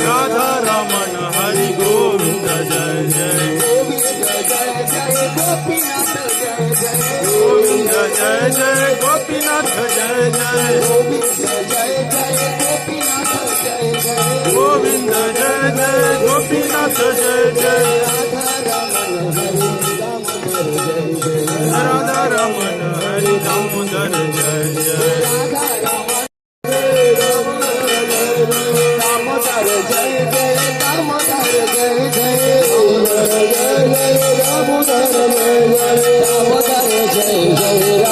राधा रमण हरि गोविंद जय जय गोविंद जय जय गोपीनाथ जय जय गोविंद जय जय गोपीनाथ जय जय राधा रमण हरि दामोदर जय जय जय जय